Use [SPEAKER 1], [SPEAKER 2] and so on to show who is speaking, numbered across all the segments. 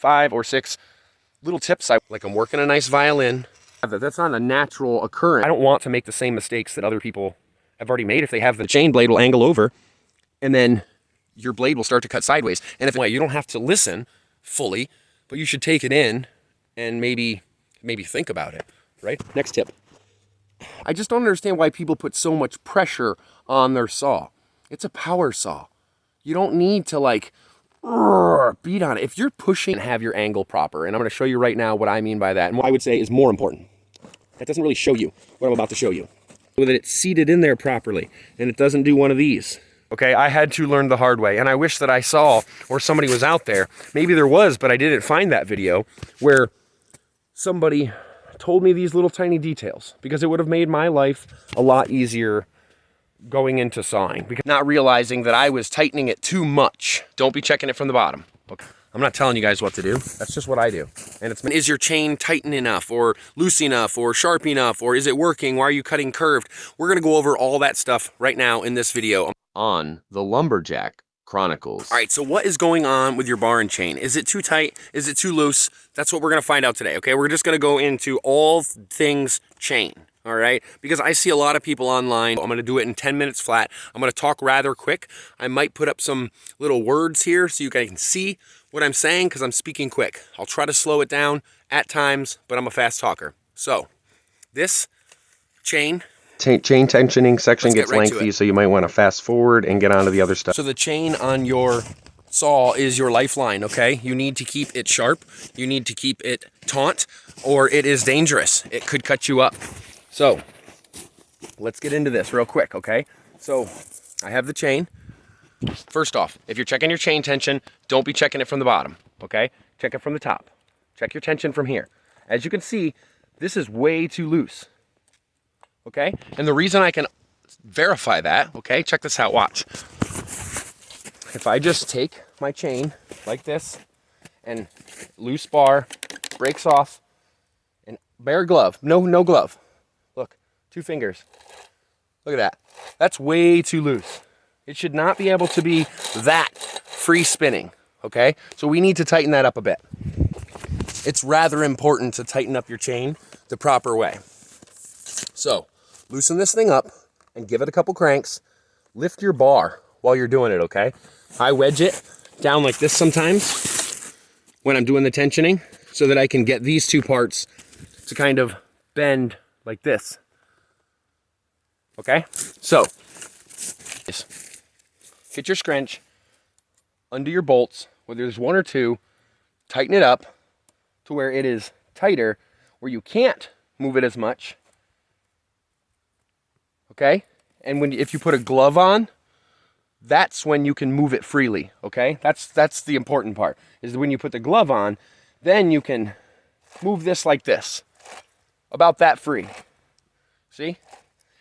[SPEAKER 1] 5 or 6 little tips. Like I'm working a nice violin. That's not a natural occurrence. I don't want to make the same mistakes that other people have already made. If they have the chain blade will angle over and then your blade will start to cut sideways. And if you don't have to listen fully, but you should take it in and maybe think about it, right? Next tip. I just don't understand why people put so much pressure on their saw. It's a power saw. You don't need to like beat on it. If you're pushing and have your angle proper, and I'm going to show you right now what I mean by that, and what I would say is more important. That doesn't really show you what I'm about to show you. So that it's seated in there properly, and it doesn't do one of these. Okay, I had to learn the hard way, and I wish that I saw, or somebody was out there, maybe there was, but I didn't find that video, where somebody told me these little tiny details, because it would have made my life a lot easier going into sawing, because not realizing that I was tightening it too much. Don't be checking it from the bottom. Okay. I'm not telling you guys what to do. That's just what I do. And it's, is your chain tight enough or loose enough or sharp enough, or is it working? Why are you cutting curved? We're gonna go over all that stuff right now in this video on the Lumberjack Chronicles. All right, so what is going on with your bar and chain? Is it too tight? Is it too loose? That's what we're gonna find out today, okay? We're just gonna go into all things chain. All right, because I see a lot of people online. I'm gonna do it in 10 minutes flat. I'm gonna talk rather quick. I might put up some little words here so you guys can see what I'm saying, because I'm speaking quick. I'll try to slow it down at times, but I'm a fast talker. So this chain tensioning section gets lengthy, so you might want to fast forward and get onto the other stuff. So the chain on your saw is your lifeline, okay? You need to keep it sharp. You need to keep it taut, or it is dangerous. It could cut you up. So let's get into this real quick, okay? So I have the chain. First off, if you're checking your chain tension, don't be checking it from the bottom, okay? Check it from the top. Check your tension from here. As you can see, this is way too loose, okay? And the reason I can verify that, okay, check this out, watch. If I just take my chain like this and loose bar, breaks off, and bare glove, no glove. Look, 2 fingers. Look at that. That's way too loose. It should not be able to be that free spinning, okay? So we need to tighten that up a bit. It's rather important to tighten up your chain the proper way. So loosen this thing up and give it a couple cranks. Lift your bar while you're doing it, okay? I wedge it down like this sometimes when I'm doing the tensioning so that I can get these 2 parts to kind of bend like this. Okay? So, get your scrunch under your bolts, whether there's 1 or 2, tighten it up to where it is tighter, where you can't move it as much. Okay? And if you put a glove on, that's when you can move it freely, okay? That's the important part, is when you put the glove on, then you can move this like this. About that free. See?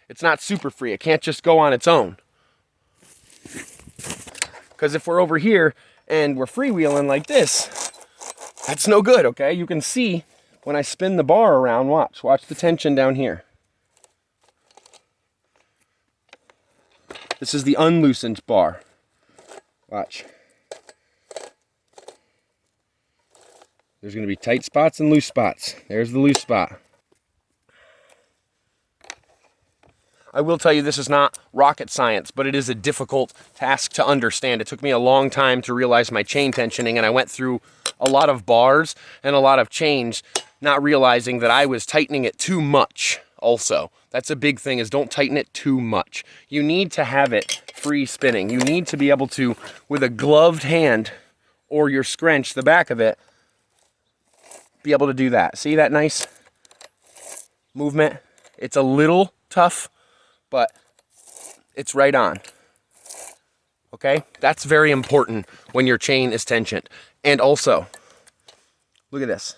[SPEAKER 1] It's not super free. It can't just go on its own. Because if we're over here and we're freewheeling like this, that's no good, okay? You can see when I spin the bar around, watch the tension down here. This is the unloosened bar. Watch. There's going to be tight spots and loose spots. There's the loose spot. I will tell you, this is not rocket science, but it is a difficult task to understand. It took me a long time to realize my chain tensioning, and I went through a lot of bars and a lot of chains, not realizing that I was tightening it too much also. That's a big thing, is don't tighten it too much. You need to have it free spinning. You need to be able to, with a gloved hand or your scrunch, the back of it, be able to do that. See that nice movement? It's a little tough, but it's right on. Okay? That's very important when your chain is tensioned. And also, look at this.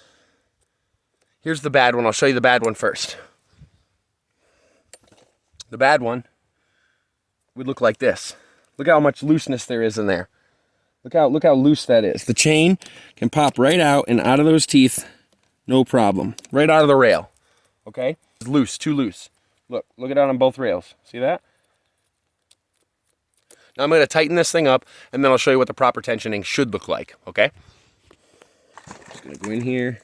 [SPEAKER 1] Here's the bad one. I'll show you the bad one first. The bad one would look like this. Look how much looseness there is in there. Look how loose that is. The chain can pop right out and out of those teeth, no problem. Right out of the rail. Okay? It's loose, too loose. Look it out on both rails. See that? Now I'm going to tighten this thing up, and then I'll show you what the proper tensioning should look like, okay? Just gonna go in here,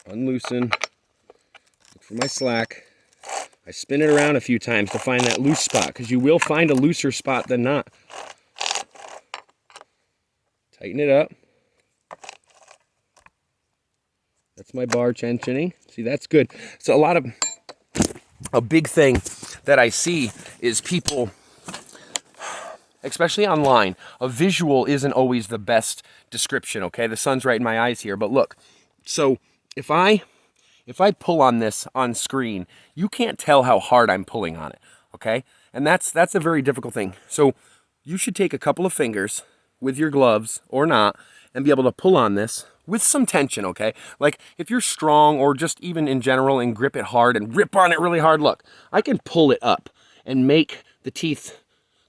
[SPEAKER 1] unloosen, look for my slack. I spin it around a few times to find that loose spot, because you will find a looser spot than not. Tighten it up. That's my bar tensioning. See, that's good. So a big thing that I see is people, especially online, a visual isn't always the best description, okay? The sun's right in my eyes here, but look. So if I pull on this on screen, you can't tell how hard I'm pulling on it, okay? And that's a very difficult thing. So you should take a couple of fingers with your gloves or not and be able to pull on this with some tension, okay? Like if you're strong or just even in general and grip it hard and rip on it really hard, look, I can pull it up and make the teeth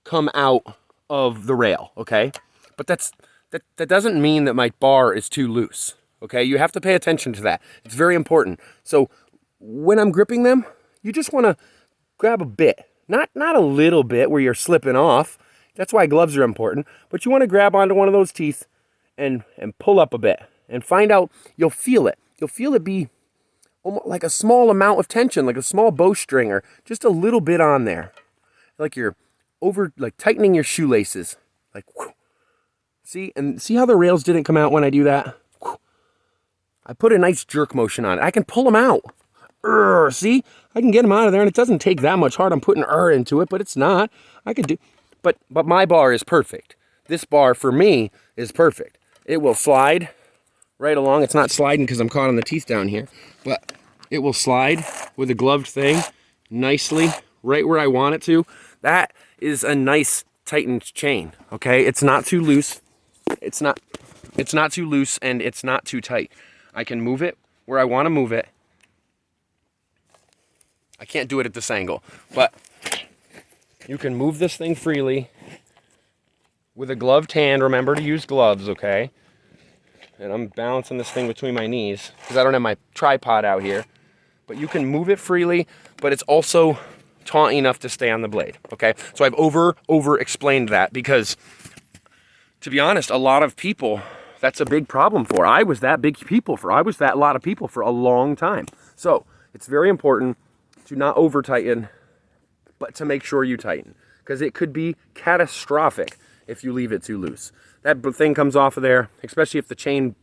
[SPEAKER 1] come out of the rail, okay? But that doesn't mean that my bar is too loose. Okay, you have to pay attention to that. It's very important. So when I'm gripping them, you just want to grab a bit. Not a little bit where you're slipping off. That's why gloves are important. But you want to grab onto one of those teeth and pull up a bit. And find out, you'll feel it. You'll feel it be almost like a small amount of tension, like a small bowstring or just a little bit on there. Like you're tightening your shoelaces. Like, whew. See? And see how the rails didn't come out when I do that? I put a nice jerk motion on it. I can pull them out. See? I can get them out of there, and it doesn't take that much hard. I'm putting into it, but it's not. I could do... But my bar is perfect. This bar, for me, is perfect. It will slide right along. It's not sliding because I'm caught on the teeth down here, but it will slide with a gloved thing nicely right where I want it to. That is a nice tightened chain, okay? It's not too loose. It's not too loose, and it's not too tight. I can move it where I want to move it. I can't do it at this angle, but you can move this thing freely with a gloved hand. Remember to use gloves, okay? And I'm balancing this thing between my knees because I don't have my tripod out here. But you can move it freely, but it's also taut enough to stay on the blade, okay? So I've over explained that because, to be honest, a lot of people, that's a big problem for. I was that lot of people for a long time. So it's very important to not over tighten, but to make sure you tighten, because it could be catastrophic if you leave it too loose. That thing comes off of there, especially if the chain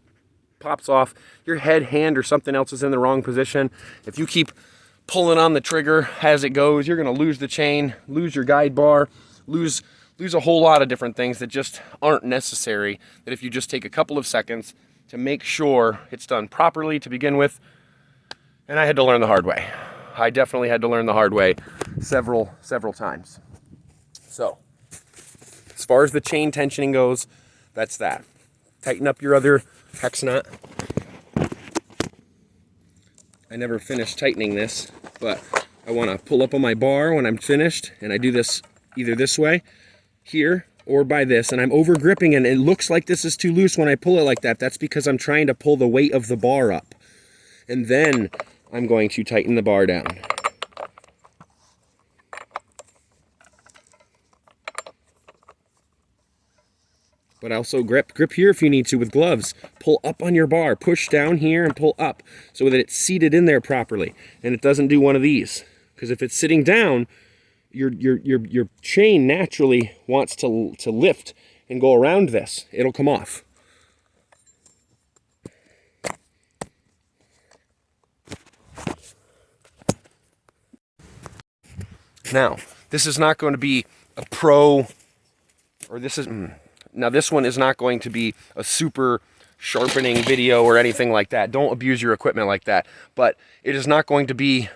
[SPEAKER 1] pops off, your head, hand, or something else is in the wrong position. If you keep pulling on the trigger as it goes, you're gonna lose the chain, lose your guide bar, lose a whole lot of different things that just aren't necessary, that if you just take a couple of seconds to make sure it's done properly to begin with. And I had to learn the hard way. I definitely had to learn the hard way several times. So, as far as the chain tensioning goes, that's that. Tighten up your other hex nut. I never finished tightening this, but I want to pull up on my bar when I'm finished, and I do this either this way, here, or by this, and I'm over gripping, and it looks like this is too loose when I pull it like that. That's because I'm trying to pull the weight of the bar up. And then I'm going to tighten the bar down. But also grip here if you need to with gloves. Pull up on your bar, push down here and pull up so that it's seated in there properly. And it doesn't do one of these. Because if it's sitting down, your chain naturally wants to lift and go around this. It'll come off. Now, this is not going to be a pro, or this is... Now this one is not going to be a super sharpening video or anything like that. Don't abuse your equipment like that. But it is not going to be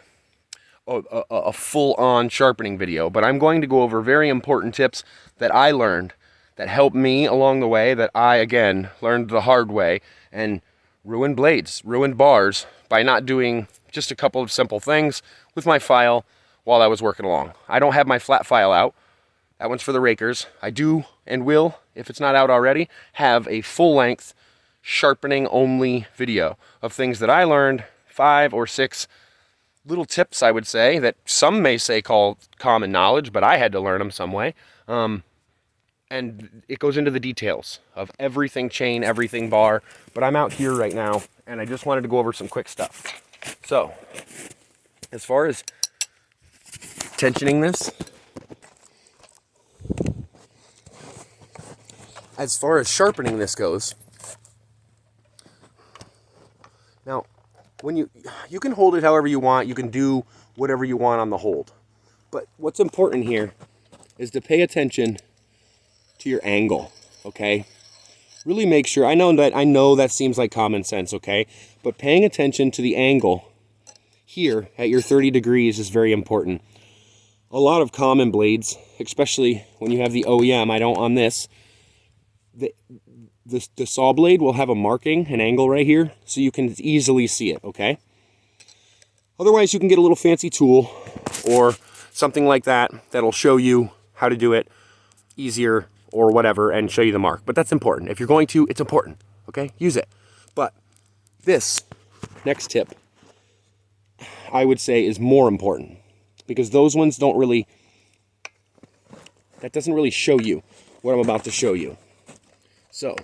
[SPEAKER 1] a full-on sharpening video. But I'm going to go over very important tips that I learned that helped me along the way, that I, again, learned the hard way and ruined blades, ruined bars by not doing just a couple of simple things with my file while I was working along. I don't have my flat file out. That one's for the rakers. I do and will, if it's not out already, have a full-length sharpening only video of things that I learned, 5 or 6 little tips, I would say, that some may say call common knowledge, but I had to learn them some way. And and it goes into the details of everything chain, everything bar. But I'm out here right now, and I just wanted to go over some quick stuff. So, as far as tensioning this, as far as sharpening this goes, now, when you can hold it however you want, you can do whatever you want on the hold. But what's important here is to pay attention to your angle, okay? Really make sure, I know that seems like common sense, okay? But paying attention to the angle here at your 30 degrees is very important. A lot of common blades, especially when you have the OEM, I don't on this, the saw blade will have a marking, an angle right here, so you can easily see it, okay? Otherwise, you can get a little fancy tool or something like that that'll show you how to do it easier or whatever and show you the mark. But that's important. If you're going to, it's important, okay? Use it. But this next tip, I would say, is more important because those ones don't really, that doesn't really show you what I'm about to show you. So,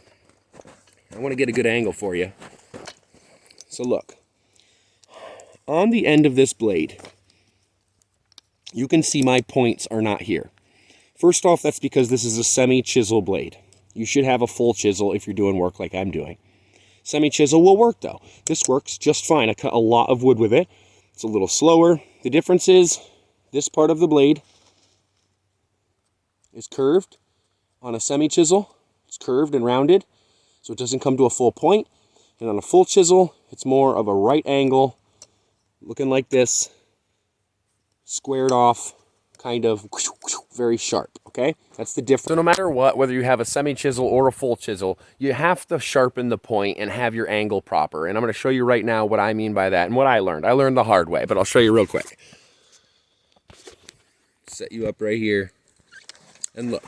[SPEAKER 1] I want to get a good angle for you. So look, on the end of this blade, you can see my points are not here. First off, that's because this is a semi-chisel blade. You should have a full chisel if you're doing work like I'm doing. Semi-chisel will work though. This works just fine. I cut a lot of wood with it. It's a little slower. The difference is this part of the blade is curved on a semi-chisel. It's curved and rounded, so it doesn't come to a full point. And on a full chisel, it's more of a right angle, looking like this, squared off, kind of very sharp, okay? That's the difference. So no matter what, whether you have a semi-chisel or a full chisel, you have to sharpen the point and have your angle proper. And I'm going to show you right now what I mean by that and what I learned. I learned the hard way, but I'll show you real quick. Set you up right here, and look.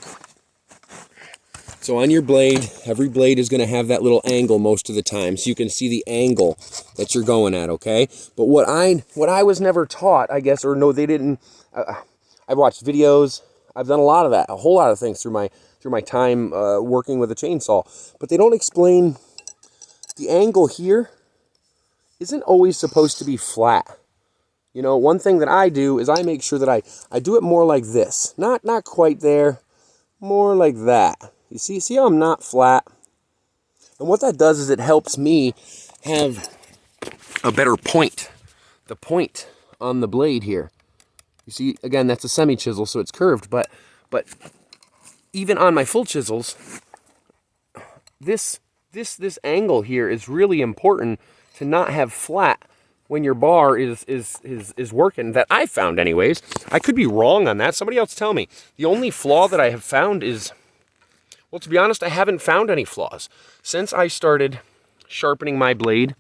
[SPEAKER 1] So on your blade, every blade is going to have that little angle most of the time, so you can see the angle that you're going at, okay? But what I was never taught, I guess, or no, they didn't. I've watched videos. I've done a lot of that, a whole lot of things through my time working with a chainsaw. But they don't explain the angle here isn't always supposed to be flat. You know, one thing that I do is I make sure that I do it more like this, not quite there, more like that. You see how I'm not flat? And what that does is it helps me have a better point. The point on the blade here. You see, again, that's a semi-chisel, so it's curved, but even on my full chisels, this angle here is really important to not have flat when your bar is working, that I found anyways. I could be wrong on that. Somebody else tell me. The only flaw that I have found is, well, to be honest, I haven't found any flaws. Since I started sharpening my blade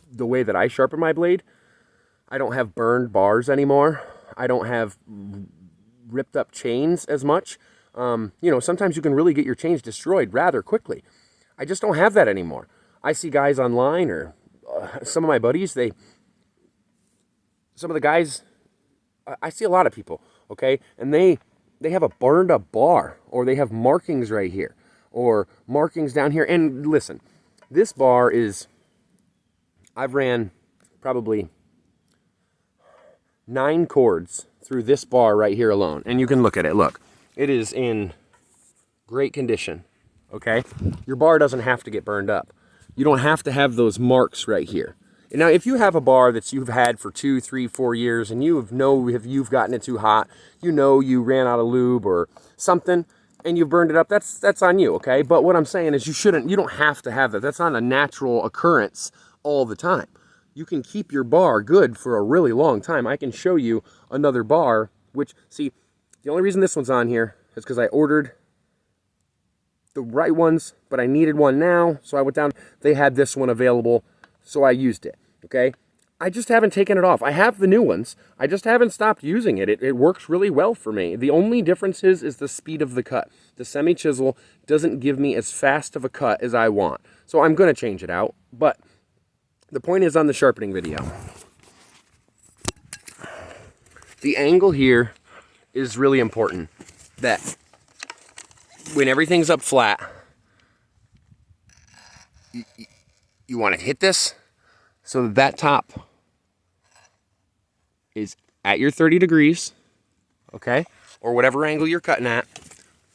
[SPEAKER 1] the way that I sharpen my blade, I don't have burned bars anymore. I don't have ripped up chains as much. You know, sometimes you can really get your chains destroyed rather quickly. I just don't have that anymore. I see guys online or some of my buddies, some of the guys, I see a lot of people, okay, and they have a burned up bar, or they have markings right here, or markings down here. And listen, this bar is, I've ran probably 9 cords through this bar right here alone. And you can look at it, look. It is in great condition, okay? Your bar doesn't have to get burned up. You don't have to have those marks right here. Now, if you have a bar that you've had for 2, 3, 4 years and you've gotten it too hot, you know you ran out of lube or something, and you've burned it up, that's on you, okay? But what I'm saying is you don't have to have that. That's not a natural occurrence all the time. You can keep your bar good for a really long time. I can show you another bar, which, see, the only reason this one's on here is because I ordered the right ones, but I needed one now, so I went down. They had this one available, so I used it, okay? I just haven't taken it off. I have the new ones. I just haven't stopped using it. It works really well for me. The only difference is the speed of the cut. The semi-chisel doesn't give me as fast of a cut as I want, so I'm going to change it out, but the point is on the sharpening video. The angle here is really important. That when everything's up flat, you want to hit this so that top is at your 30 degrees, okay? Or whatever angle you're cutting at.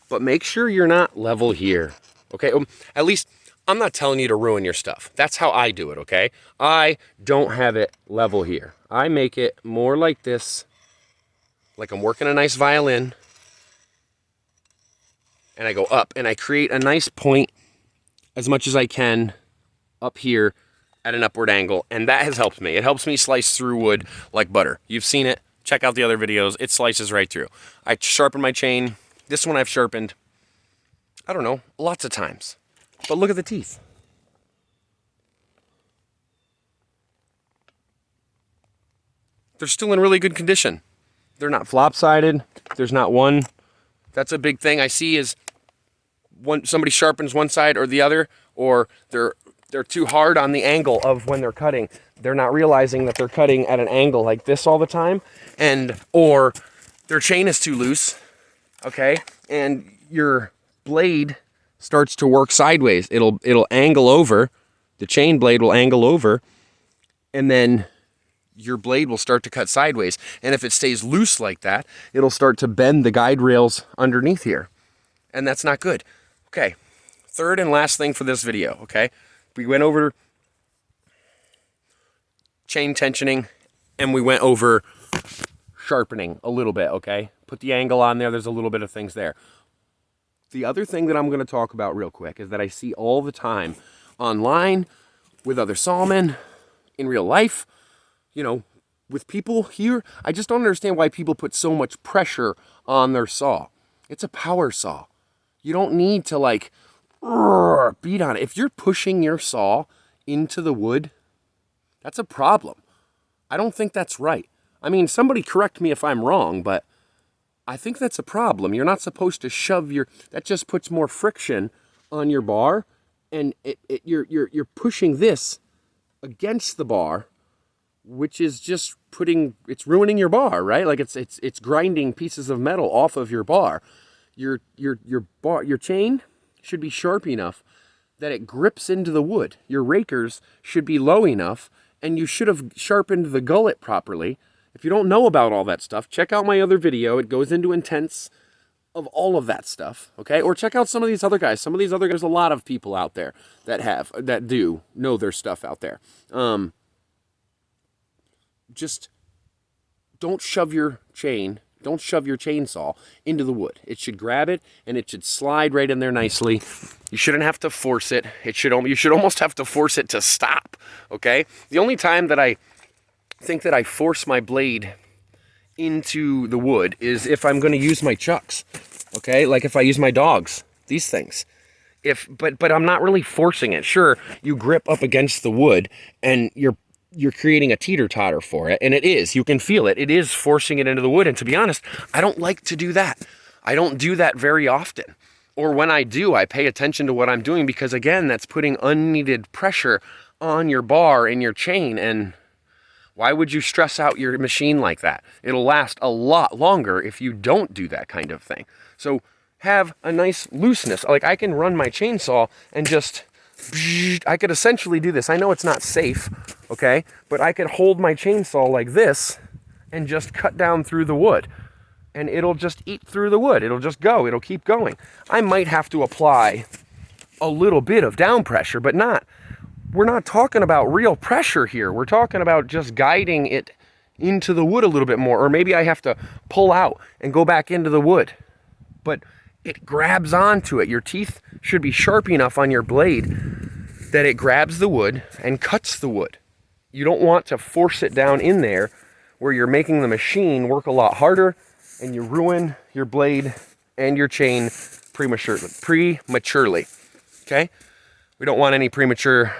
[SPEAKER 1] But make sure you're not level here, okay? At least, I'm not telling you to ruin your stuff. That's how I do it, okay? I don't have it level here. I make it more like this, like I'm working a nice violin. And I go up, and I create a nice point as much as I can up here at an upward angle, and that has helped me. It helps me slice through wood like butter. You've seen it. Check out the other videos. It slices right through. I sharpen my chain. This one I've sharpened, I don't know, lots of times. But look at the teeth. They're still in really good condition. They're not flop-sided. There's not one. That's a big thing I see is somebody sharpens one side or the other, or they're too hard on the angle of when they're cutting. They're not realizing that they're cutting at an angle like this all the time, or their chain is too loose, okay? And your blade starts to work sideways. It'll angle over, the chain blade will angle over, and then your blade will start to cut sideways. And if it stays loose like that, it'll start to bend the guide rails underneath here. And that's not good. Okay, third and last thing for this video, okay? We went over chain tensioning, and we went over sharpening a little bit, okay? Put the angle on there, there's a little bit of things there. The other thing that I'm gonna talk about real quick is that I see all the time online, with other sawmen, in real life, you know, with people here. I just don't understand why people put so much pressure on their saw. It's a power saw. You don't need to like beat on it. If you're pushing your saw into the wood, that's a problem. I don't think that's right. I mean, somebody correct me if I'm wrong, but I think that's a problem. You're not supposed to shove that just puts more friction on your bar, and you're pushing this against the bar, which is just it's ruining your bar, right? Like it's grinding pieces of metal off of your bar. Your chain should be sharp enough that it grips into the wood. Your rakers should be low enough, and you should have sharpened the gullet properly. If you don't know about all that stuff, check out my other video. It goes into intents of all of that stuff, okay? Or check out some of these other guys. Some of these other guys, there's a lot of people out there that do know their stuff out there. Just don't shove your chainsaw into the wood. It should grab it, and it should slide right in there nicely. You shouldn't have to force it. You should almost have to force it to stop, okay? The only time that I think that I force my blade into the wood is if I'm going to use my chucks, okay? Like if I use my dogs, these things. But I'm not really forcing it. Sure, you grip up against the wood, and you're creating a teeter-totter for it, and it is. You can feel it. It is forcing it into the wood, and to be honest, I don't like to do that. I don't do that very often. Or when I do, I pay attention to what I'm doing because, again, that's putting unneeded pressure on your bar and your chain, and why would you stress out your machine like that? It'll last a lot longer if you don't do that kind of thing. So have a nice looseness. Like I can run my chainsaw and I could essentially do this. I know it's not safe, okay? But I could hold my chainsaw like this and just cut down through the wood. And it'll just eat through the wood. It'll just go. It'll keep going. I might have to apply a little bit of down pressure, but we're not talking about real pressure here. We're talking about just guiding it into the wood a little bit more. Or maybe I have to pull out and go back into the wood. But it grabs onto it. Your teeth should be sharp enough on your blade that it grabs the wood and cuts the wood. You don't want to force it down in there where you're making the machine work a lot harder and you ruin your blade and your chain prematurely. Okay? We don't want any premature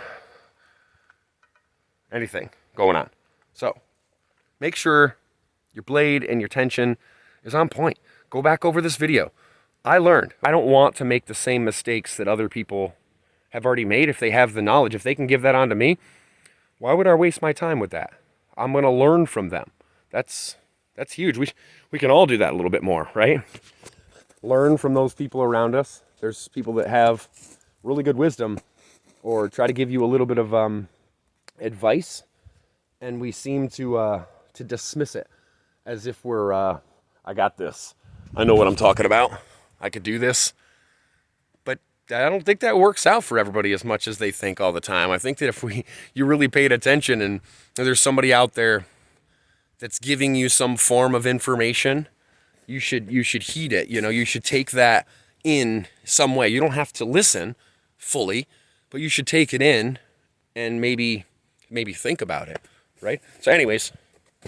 [SPEAKER 1] anything going on. So make sure your blade and your tension is on point. Go back over this video. I learned. I don't want to make the same mistakes that other people have already made if they have the knowledge. If they can give that on to me, why would I waste my time with that? I'm going to learn from them. That's huge. We can all do that a little bit more, right? Learn from those people around us There's people that have really good wisdom or try to give you a little bit of advice, and we seem to dismiss it as if we're, I got this. I know what I'm talking about. I could do this. But I don't think that works out for everybody as much as they think all the time. I think that if you really paid attention and there's somebody out there that's giving you some form of information, you should heed it. You know, you should take that in some way. You don't have to listen fully, but you should take it in and maybe think about it, right? So anyways,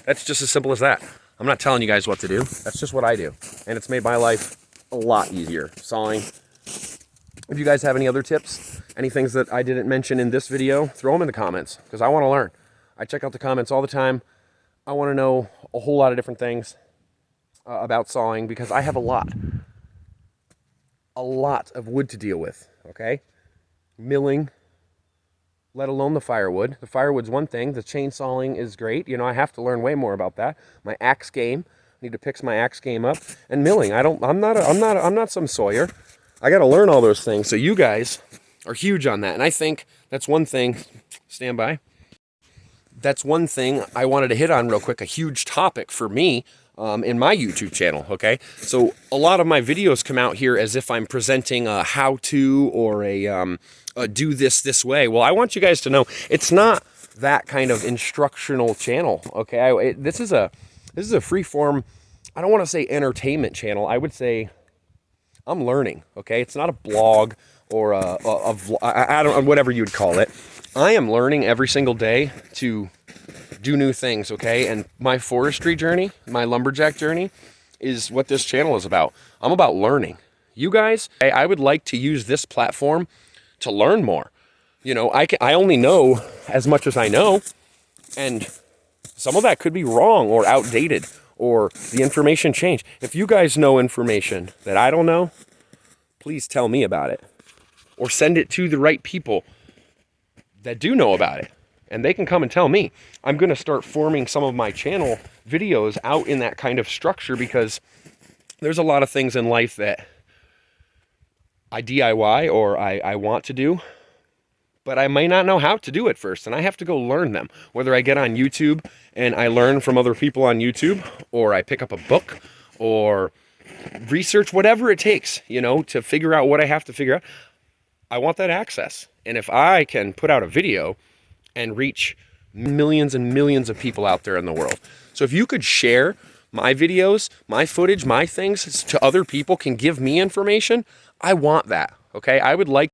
[SPEAKER 1] that's just as simple as that. I'm not telling you guys what to do. That's just what I do. And it's made my life a lot easier. Sawing. If you guys have any other tips, any things that I didn't mention in this video, throw them in the comments, because I want to learn. I check out the comments all the time. I want to know a whole lot of different things about sawing, because I have a lot of wood to deal with, okay? Milling, let alone the firewood. The firewood's one thing. The chainsawing is great. You know, I have to learn way more about that. My axe game, I need to fix my axe game up. And milling, I'm not some sawyer. I got to learn all those things. So you guys are huge on that. And I think that's one thing, stand by. That's one thing I wanted to hit on real quick, a huge topic for me in my YouTube channel, okay? So a lot of my videos come out here as if I'm presenting a how-to or a do this way. Well, I want you guys to know it's not that kind of instructional channel, okay? This is a free-form, I don't want to say entertainment channel. I would say I'm learning, okay? It's not a blog or a vlog, I don't, whatever you'd call it. I am learning every single day to do new things, okay? And my forestry journey, my lumberjack journey, is what this channel is about. I'm about learning. You guys, I would like to use this platform to learn more. You know, I only know as much as I know, and some of that could be wrong or outdated, or the information changed. If you guys know information that I don't know, please tell me about it, or send it to the right people that do know about it, and they can come and tell me. I'm going to start forming some of my channel videos out in that kind of structure, because there's a lot of things in life that I DIY or I want to do, but I may not know how to do it first, and I have to go learn them. Whether I get on YouTube and I learn from other people on YouTube, or I pick up a book, or research, whatever it takes, you know, to figure out what I have to figure out. I want that access. And if I can put out a video and reach millions and millions of people out there in the world. So if you could share my videos, my footage, my things to other people, can give me information, I want that, okay? I would like